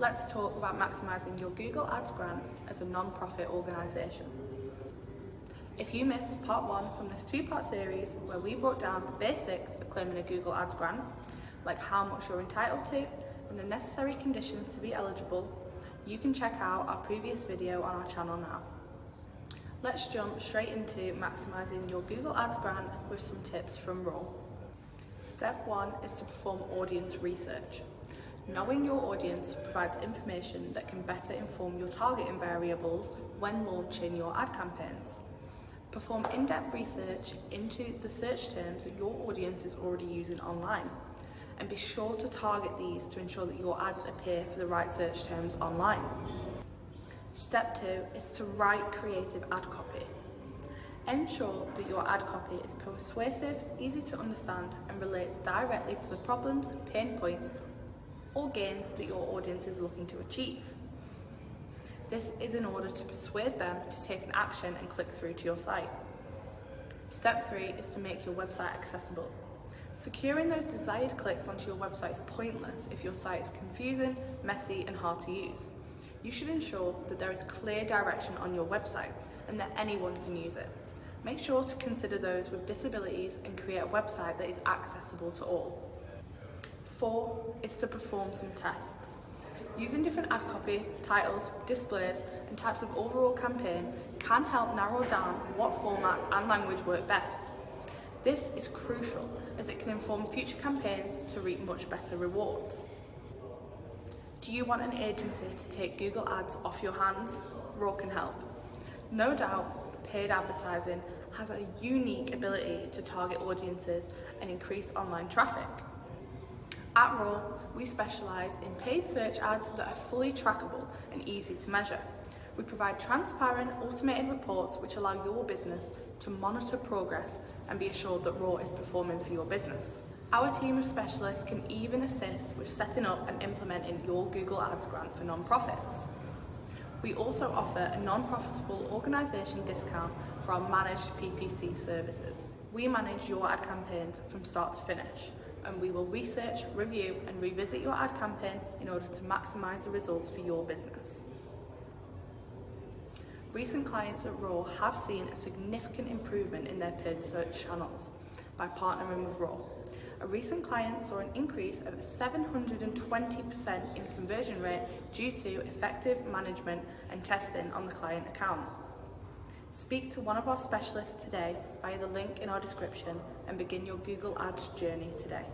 Let's talk about maximising your Google Ads grant as a non-profit organisation. If you missed part 1 from this 2-part series where we broke down the basics of claiming a Google Ads grant, like how much you're entitled to and the necessary conditions to be eligible, you can check out our previous video on our channel now. Let's jump straight into maximising your Google Ads grant with some tips from Raw. Step 1 is to perform audience research. Knowing your audience provides information that can better inform your targeting variables when launching your ad campaigns. Perform in-depth research into the search terms that your audience is already using online, and be sure to target these to ensure that your ads appear for the right search terms online. Step 2 is to write creative ad copy. Ensure that your ad copy is persuasive, easy to understand, and relates directly to the problems, pain points, or gains that your audience is looking to achieve. This is in order to persuade them to take an action and click through to your site. Step 3 is to make your website accessible. Securing those desired clicks onto your website is pointless if your site is confusing, messy, and hard to use. You should ensure that there is clear direction on your website and that anyone can use it. Make sure to consider those with disabilities and create a website that is accessible to all. 4 is to perform some tests. Using different ad copy, titles, displays, and types of overall campaign can help narrow down what formats and language work best. This is crucial as it can inform future campaigns to reap much better rewards. Do you want an agency to take Google Ads off your hands? Raw can help. No doubt, paid advertising has a unique ability to target audiences and increase online traffic. At Raw, we specialise in paid search ads that are fully trackable and easy to measure. We provide transparent, automated reports which allow your business to monitor progress and be assured that Raw is performing for your business. Our team of specialists can even assist with setting up and implementing your Google Ads grant for non-profits. We also offer a non-profitable organisation discount for our managed PPC services. We manage your ad campaigns from start to finish, and we will research, review, and revisit your ad campaign in order to maximise the results for your business. Recent clients at Raw have seen a significant improvement in their paid search channels by partnering with Raw. A recent client saw an increase of 720% in conversion rate due to effective management and testing on the client account. Speak to one of our specialists today via the link in our description and begin your Google Ads journey today.